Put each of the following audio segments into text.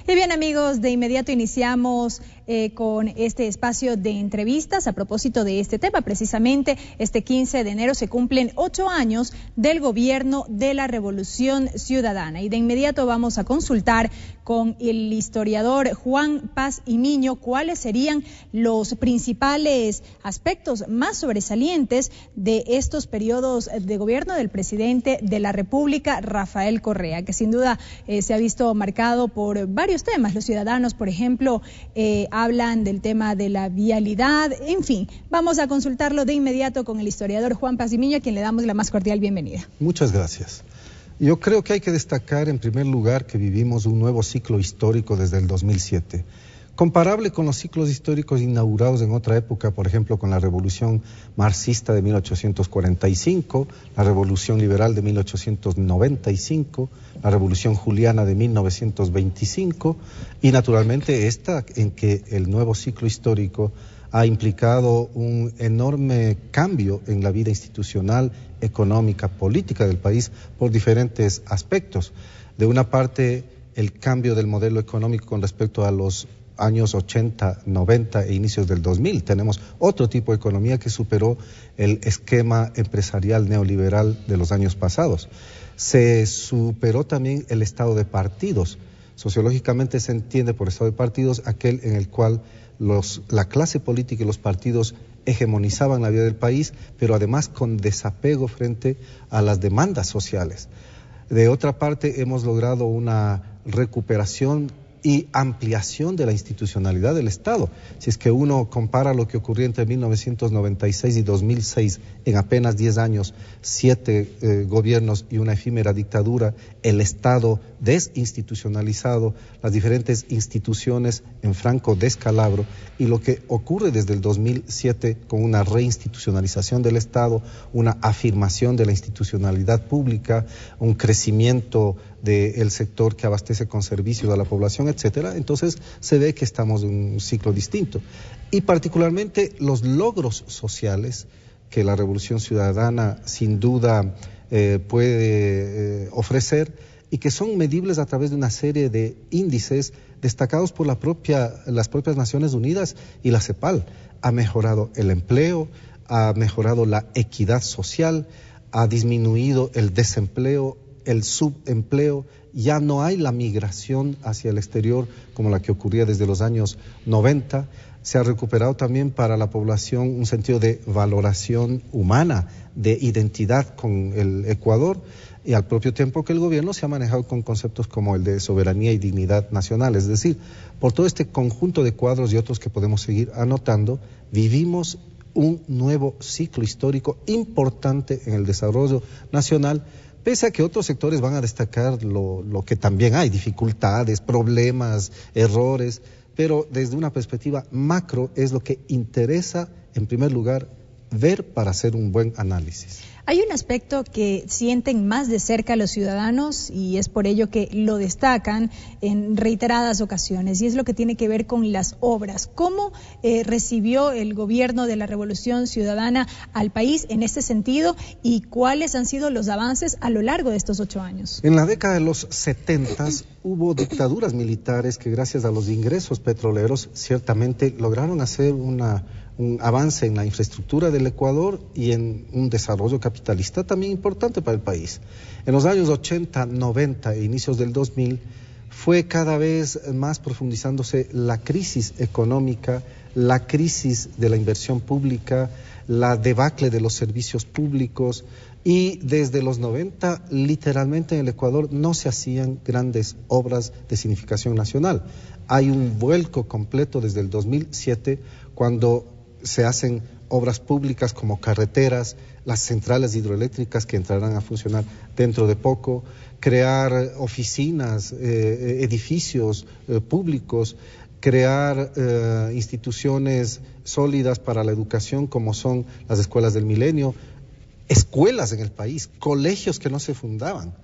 Y bien, amigos, de inmediato iniciamos con este espacio de entrevistas a propósito de este tema. Precisamente este 15 de enero se cumplen 8 años del gobierno de la Revolución Ciudadana. Y de inmediato vamos a consultar con el historiador Juan Paz y Miño cuáles serían los principales aspectos más sobresalientes de estos periodos de gobierno del presidente de la República, Rafael Correa, que sin duda se ha visto marcado por varios temas. Los ciudadanos, por ejemplo, hablan del tema de la vialidad, en fin. Vamos a consultarlo de inmediato con el historiador Juan Paz y Miño, a quien le damos la más cordial bienvenida. Muchas gracias. Yo creo que hay que destacar en primer lugar que vivimos un nuevo ciclo histórico desde el 2007, comparable con los ciclos históricos inaugurados en otra época, por ejemplo con la Revolución Marxista de 1845, la Revolución Liberal de 1895, la Revolución Juliana de 1925 y naturalmente esta en que el nuevo ciclo histórico ha implicado un enorme cambio en la vida institucional, económica, política del país por diferentes aspectos. De una parte, el cambio del modelo económico con respecto a los años 80, 90 e inicios del 2000. Tenemos otro tipo de economía que superó el esquema empresarial neoliberal de los años pasados. Se superó también el estado de partidos. Sociológicamente se entiende por estado de partidos aquel en el cual la clase política y los partidos hegemonizaban la vida del país, pero además con desapego frente a las demandas sociales. De otra parte, hemos logrado una recuperación y ampliación de la institucionalidad del Estado. Si es que uno compara lo que ocurrió entre 1996 y 2006, en apenas 10 años, 7 gobiernos y una efímera dictadura, el Estado desinstitucionalizado, las diferentes instituciones en franco descalabro, y lo que ocurre desde el 2007 con una reinstitucionalización del Estado, una afirmación de la institucionalidad pública, un crecimiento del sector que abastece con servicios a la población, etcétera. Entonces se ve que estamos en un ciclo distinto. Y particularmente los logros sociales que la Revolución Ciudadana sin duda puede ofrecer y que son medibles a través de una serie de índices destacados por las propias Naciones Unidas y la CEPAL. Ha mejorado el empleo, ha mejorado la equidad social, ha disminuido el desempleo, el subempleo, ya no hay la migración hacia el exterior como la que ocurría desde los años 90. Se ha recuperado también para la población un sentido de valoración humana, de identidad con el Ecuador, y al propio tiempo que el gobierno se ha manejado con conceptos como el de soberanía y dignidad nacional. Es decir, por todo este conjunto de cuadros y otros que podemos seguir anotando, vivimos un nuevo ciclo histórico importante en el desarrollo nacional, pese a que otros sectores van a destacar lo que también hay, dificultades, problemas, errores, pero desde una perspectiva macro es lo que interesa, en primer lugar, ver para hacer un buen análisis. Hay un aspecto que sienten más de cerca los ciudadanos y es por ello que lo destacan en reiteradas ocasiones, y es lo que tiene que ver con las obras. ¿Cómo recibió el gobierno de la Revolución Ciudadana al país en este sentido y cuáles han sido los avances a lo largo de estos 8 años? En la década de los 70 hubo dictaduras militares que gracias a los ingresos petroleros ciertamente lograron hacer un avance en la infraestructura del Ecuador y en un desarrollo capitalista también importante para el país. En los años 80, 90 e inicios del 2000 fue cada vez más profundizándose la crisis económica, la crisis de la inversión pública, la debacle de los servicios públicos, y desde los 90 literalmente en el Ecuador no se hacían grandes obras de significación nacional. Hay un vuelco completo desde el 2007 cuando se hacen obras públicas como carreteras, las centrales hidroeléctricas que entrarán a funcionar dentro de poco, crear oficinas, edificios públicos, crear instituciones sólidas para la educación como son las escuelas del milenio, escuelas en el país, colegios que no se fundaban,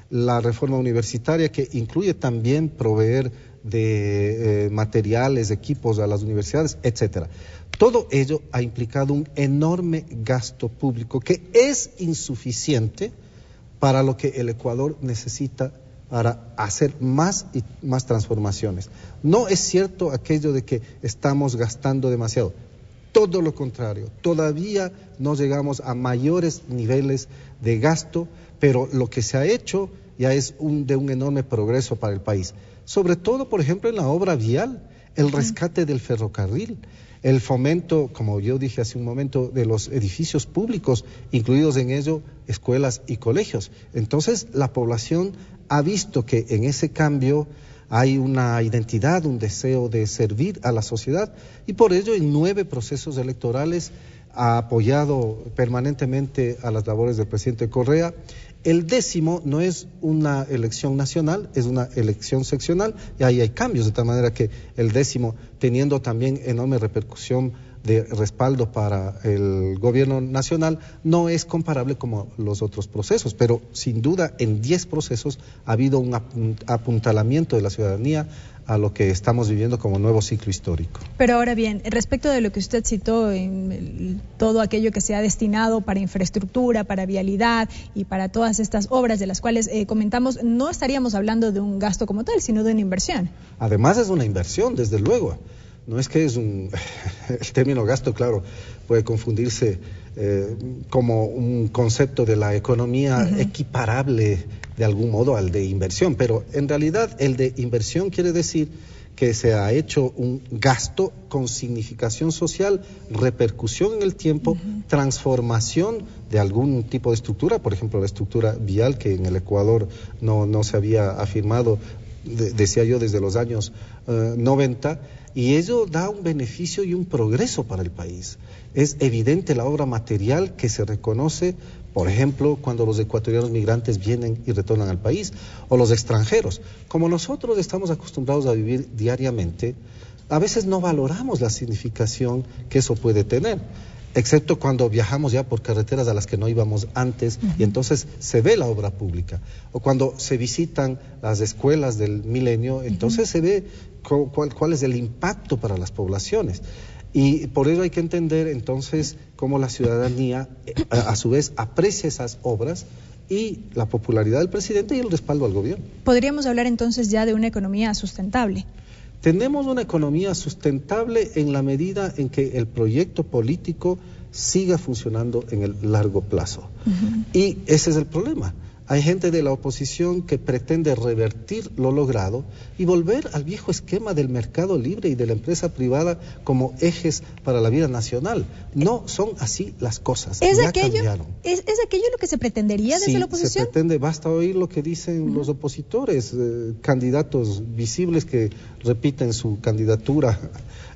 la reforma universitaria que incluye también proveer de materiales, equipos a las universidades, etcétera. Todo ello ha implicado un enorme gasto público que es insuficiente para lo que el Ecuador necesita para hacer más y más transformaciones. No es cierto aquello de que estamos gastando demasiado. Todo lo contrario, todavía no llegamos a mayores niveles de gasto, pero lo que se ha hecho ya es de un enorme progreso para el país. Sobre todo, por ejemplo, en la obra vial, el rescate del ferrocarril, el fomento, como yo dije hace un momento, de los edificios públicos, incluidos en ello escuelas y colegios. Entonces, la población ha visto que en ese cambio hay una identidad, un deseo de servir a la sociedad, y por ello en 9 procesos electorales ha apoyado permanentemente a las labores del presidente Correa. El 10º no es una elección nacional, es una elección seccional, y ahí hay cambios, de tal manera que el 10º, teniendo también enorme repercusión de respaldo para el gobierno nacional, no es comparable como los otros procesos, pero sin duda en 10 procesos ha habido un apuntalamiento de la ciudadanía a lo que estamos viviendo como nuevo ciclo histórico. Pero ahora bien, respecto de lo que usted citó, en todo aquello que se ha destinado para infraestructura, para vialidad y para todas estas obras de las cuales comentamos, no estaríamos hablando de un gasto como tal, sino de una inversión. Además es una inversión, desde luego. No es que es el término gasto, claro, puede confundirse como un concepto de la economía equiparable de algún modo al de inversión, pero en realidad el de inversión quiere decir que se ha hecho un gasto con significación social, repercusión en el tiempo, transformación de algún tipo de estructura, por ejemplo la estructura vial que en el Ecuador no se había afirmado, decía yo, desde los años 90, y ello da un beneficio y un progreso para el país. Es evidente la obra material que se reconoce, por ejemplo, cuando los ecuatorianos migrantes vienen y retornan al país, o los extranjeros. Como nosotros estamos acostumbrados a vivir diariamente, a veces no valoramos la significación que eso puede tener, excepto cuando viajamos ya por carreteras a las que no íbamos antes, y entonces se ve la obra pública, o cuando se visitan las escuelas del milenio, entonces se ve cuál es el impacto para las poblaciones. Y por ello hay que entender entonces cómo la ciudadanía a su vez aprecia esas obras y la popularidad del presidente y el respaldo al gobierno. ¿Podríamos hablar entonces ya de una economía sustentable? Tenemos una economía sustentable en la medida en que el proyecto político siga funcionando en el largo plazo. Y ese es el problema. Hay gente de la oposición que pretende revertir lo logrado y volver al viejo esquema del mercado libre y de la empresa privada como ejes para la vida nacional. No son así las cosas. Cambiaron. ¿Es aquello lo que se pretendería desde la oposición? Sí, se pretende. Basta oír lo que dicen los opositores, candidatos visibles que repiten su candidatura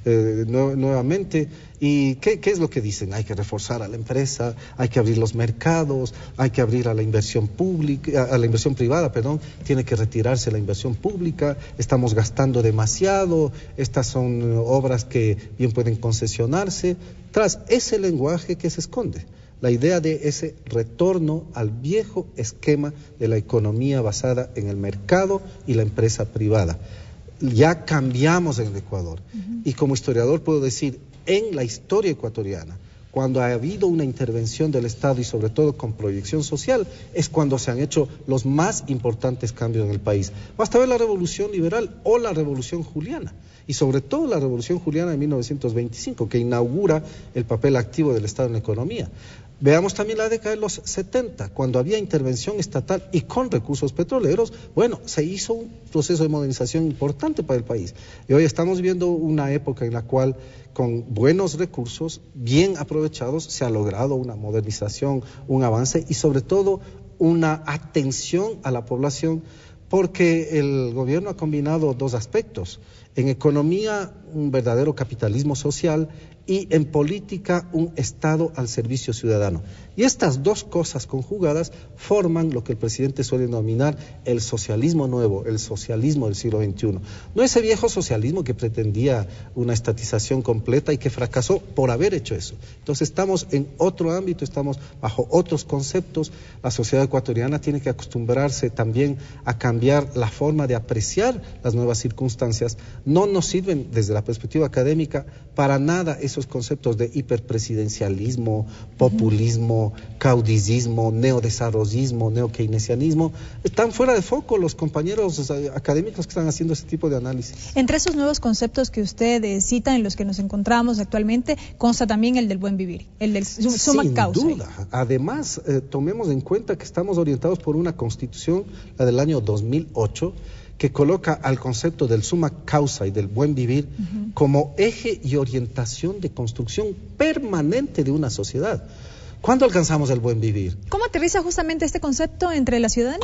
nuevamente. ¿Y qué es lo que dicen? Hay que reforzar a la empresa, hay que abrir los mercados, hay que abrir a la inversión pública, a la inversión privada, perdón, tiene que retirarse la inversión pública, estamos gastando demasiado, estas son obras que bien pueden concesionarse. Tras ese lenguaje que se esconde la idea de ese retorno al viejo esquema de la economía basada en el mercado y la empresa privada. Ya cambiamos en el Ecuador, y como historiador puedo decir, en la historia ecuatoriana, cuando ha habido una intervención del Estado y sobre todo con proyección social, es cuando se han hecho los más importantes cambios en el país. Basta ver la Revolución Liberal o la Revolución Juliana, y sobre todo la Revolución Juliana de 1925, que inaugura el papel activo del Estado en la economía. Veamos también la década de los 70, cuando había intervención estatal y con recursos petroleros, bueno, se hizo un proceso de modernización importante para el país. Y hoy estamos viviendo una época en la cual, con buenos recursos, bien aprovechados, se ha logrado una modernización, un avance y sobre todo una atención a la población, porque el gobierno ha combinado dos aspectos. En economía, un verdadero capitalismo social, y en política, un Estado al servicio ciudadano. Y estas dos cosas conjugadas forman lo que el presidente suele denominar el socialismo nuevo, el socialismo del siglo XXI. No ese viejo socialismo que pretendía una estatización completa y que fracasó por haber hecho eso. Entonces estamos en otro ámbito, estamos bajo otros conceptos. La sociedad ecuatoriana tiene que acostumbrarse también a cambiar cambiar la forma de apreciar las nuevas circunstancias. No nos sirven desde la perspectiva académica para nada esos conceptos de hiperpresidencialismo, populismo, caudillismo, neodesarrollismo, neokeynesianismo. Están fuera de foco los compañeros académicos que están haciendo ese tipo de análisis. Entre esos nuevos conceptos que usted cita, en los que nos encontramos actualmente, consta también el del buen vivir, el del summa causa. Sin duda. Además, tomemos en cuenta que estamos orientados por una constitución, la del año 2008, que coloca al concepto del summa causa y del buen vivir como eje y orientación de construcción permanente de una sociedad. ¿Cuándo alcanzamos el buen vivir? ¿Cómo aterriza justamente este concepto entre la ciudadanía?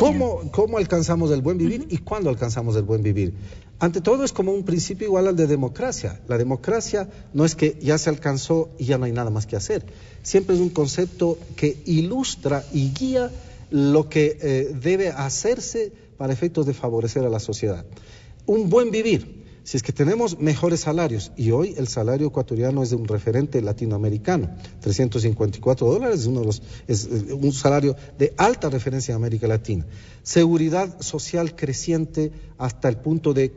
¿Cómo alcanzamos el buen vivir y cuándo alcanzamos el buen vivir? Ante todo es como un principio igual al de democracia. La democracia no es que ya se alcanzó y ya no hay nada más que hacer. Siempre es un concepto que ilustra y guía lo que debe hacerse para efectos de favorecer a la sociedad. Un buen vivir. Si es que tenemos mejores salarios, y hoy el salario ecuatoriano es de un referente latinoamericano, $354 es un salario de alta referencia en América Latina. Seguridad social creciente hasta el punto de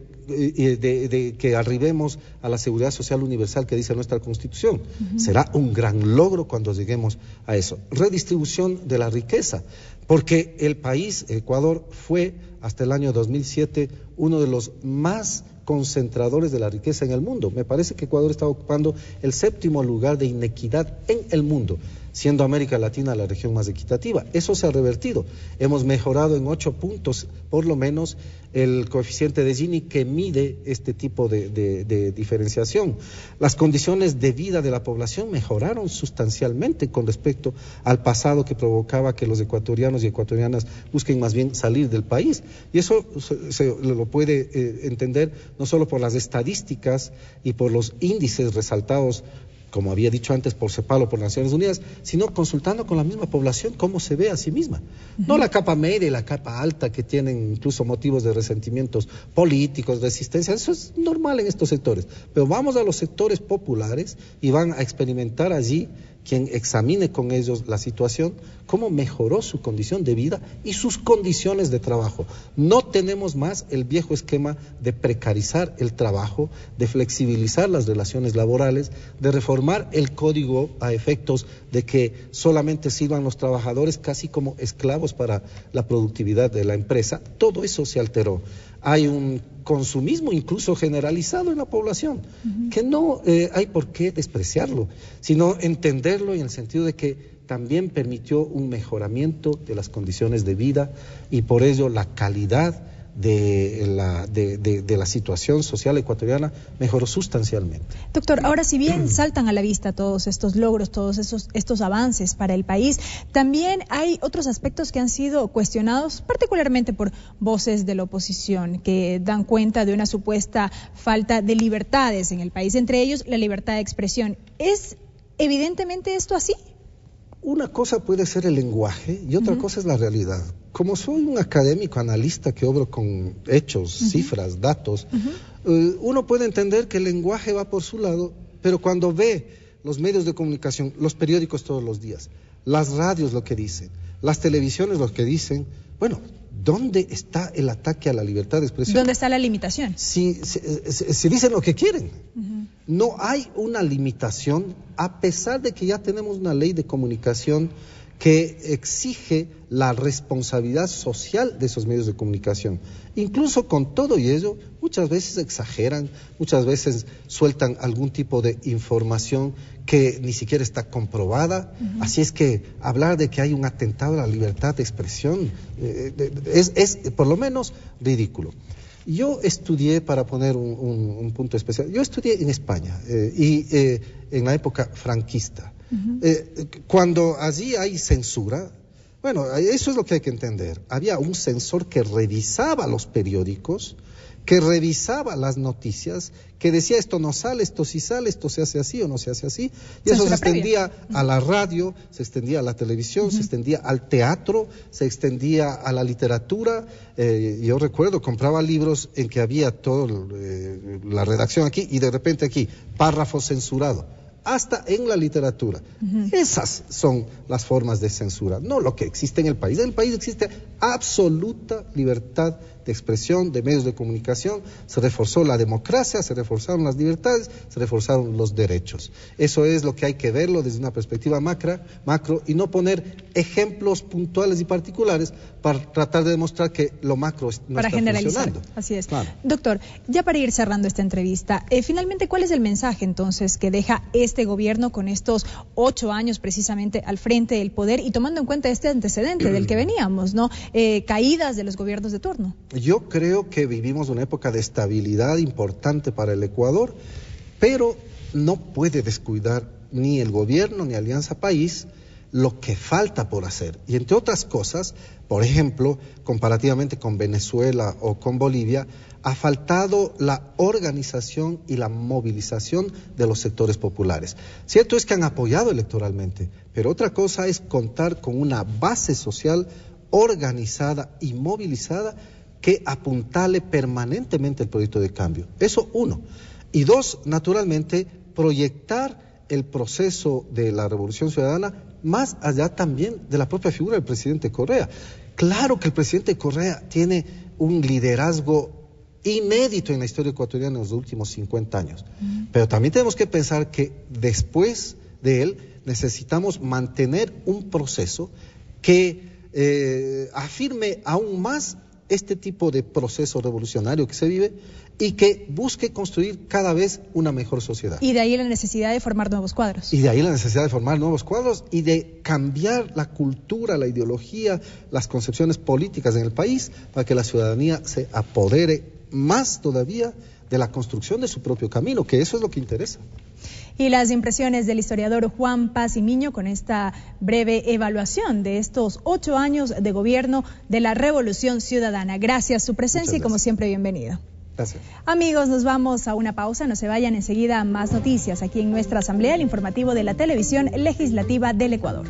que arribemos a la seguridad social universal que dice nuestra Constitución. Será un gran logro cuando lleguemos a eso. Redistribución de la riqueza, porque el país, Ecuador, fue hasta el año 2007 uno de los más concentradores de la riqueza en el mundo. Me parece que Ecuador está ocupando el 7º lugar de inequidad en el mundo, siendo América Latina la región más equitativa. Eso se ha revertido. Hemos mejorado en 8 puntos, por lo menos, el coeficiente de Gini que mide este tipo de diferenciación. Las condiciones de vida de la población mejoraron sustancialmente con respecto al pasado, que provocaba que los ecuatorianos y ecuatorianas busquen más bien salir del país. Y eso se lo puede entender no solo por las estadísticas y por los índices resaltados, como había dicho antes, por CEPAL o por Naciones Unidas, sino consultando con la misma población cómo se ve a sí misma. No la capa media y la capa alta, que tienen incluso motivos de resentimientos políticos, resistencia. Eso es normal en estos sectores. Pero vamos a los sectores populares y van a experimentar allí, quien examine con ellos la situación, cómo mejoró su condición de vida y sus condiciones de trabajo. No tenemos más el viejo esquema de precarizar el trabajo, de flexibilizar las relaciones laborales, de reformar el código a efectos de que solamente sirvan los trabajadores casi como esclavos para la productividad de la empresa. Todo eso se alteró. Hay un consumismo incluso generalizado en la población, que no hay por qué despreciarlo, sino entenderlo en el sentido de que también permitió un mejoramiento de las condiciones de vida y por ello la calidad de la situación social ecuatoriana mejoró sustancialmente. Doctor, ahora si bien saltan a la vista todos estos logros, todos estos avances para el país, también hay otros aspectos que han sido cuestionados, particularmente por voces de la oposición, que dan cuenta de una supuesta falta de libertades en el país, entre ellos la libertad de expresión. ¿Es evidentemente esto así? Una cosa puede ser el lenguaje y otra cosa es la realidad. Como soy un académico analista que obro con hechos, cifras, datos, uno puede entender que el lenguaje va por su lado, pero cuando ve los medios de comunicación, los periódicos todos los días, las radios lo que dicen, las televisiones lo que dicen, bueno, ¿dónde está el ataque a la libertad de expresión? ¿Dónde está la limitación? Si dicen lo que quieren. No hay una limitación, a pesar de que ya tenemos una ley de comunicación que exige la responsabilidad social de esos medios de comunicación. Incluso con todo y ello, muchas veces exageran, muchas veces sueltan algún tipo de información que ni siquiera está comprobada. Así es que hablar de que hay un atentado a la libertad de expresión es por lo menos ridículo. Yo estudié, para poner un punto especial, yo estudié en España y en la época franquista. Cuando allí hay censura, bueno, eso es lo que hay que entender. Había un censor que revisaba los periódicos, que revisaba las noticias, que decía esto no sale, esto sí sale, esto se hace así o no se hace así. Y eso se extendía a la radio, se extendía a la televisión, se extendía al teatro, se extendía a la literatura. Yo recuerdo, compraba libros en que había toda la redacción aquí y de repente aquí, párrafo censurado. Hasta en la literatura. Esas son las formas de censura, no lo que existe en el país. En el país existe absoluta libertad de expresión, de medios de comunicación, se reforzó la democracia, se reforzaron las libertades, se reforzaron los derechos. Eso es lo que hay que verlo desde una perspectiva macro y no poner ejemplos puntuales y particulares para tratar de demostrar que lo macro no para está generalizar. funcionando. Así es. Claro. Doctor, ya para ir cerrando esta entrevista, finalmente, ¿cuál es el mensaje entonces que deja este gobierno con estos 8 años precisamente al frente del poder y tomando en cuenta este antecedente del que veníamos, ¿no? Caídas de los gobiernos de turno. Yo creo que vivimos una época de estabilidad importante para el Ecuador, pero no puede descuidar ni el gobierno ni Alianza País lo que falta por hacer. Y entre otras cosas, por ejemplo, comparativamente con Venezuela o con Bolivia, ha faltado la organización y la movilización de los sectores populares. Cierto es que han apoyado electoralmente, pero otra cosa es contar con una base social organizada y movilizada que apuntale permanentemente el proyecto de cambio. Eso uno. Y dos, naturalmente, proyectar el proceso de la Revolución Ciudadana más allá también de la propia figura del presidente Correa. Claro que el presidente Correa tiene un liderazgo inédito en la historia ecuatoriana en los últimos 50 años, pero también tenemos que pensar que después de él necesitamos mantener un proceso que afirme aún más este tipo de proceso revolucionario que se vive y que busque construir cada vez una mejor sociedad. Y de ahí la necesidad de formar nuevos cuadros. Y de ahí la necesidad de formar nuevos cuadros y de cambiar la cultura, la ideología, las concepciones políticas en el país para que la ciudadanía se apodere más todavía de la construcción de su propio camino, que eso es lo que interesa. Y las impresiones del historiador Juan Paz y Miño con esta breve evaluación de estos 8 años de gobierno de la Revolución Ciudadana. Gracias su presencia y como siempre bienvenido. Gracias. Amigos, nos vamos a una pausa, no se vayan, enseguida más noticias aquí en nuestra asamblea, el informativo de la televisión legislativa del Ecuador.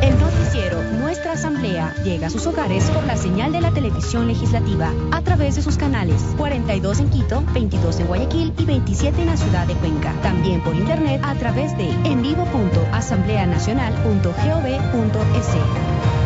El noticiero Nuestra Asamblea llega a sus hogares por la señal de la televisión legislativa a través de sus canales 42 en Quito, 22 en Guayaquil y 27 en la ciudad de Cuenca. También por internet a través de envivo.asambleanacional.gov.es.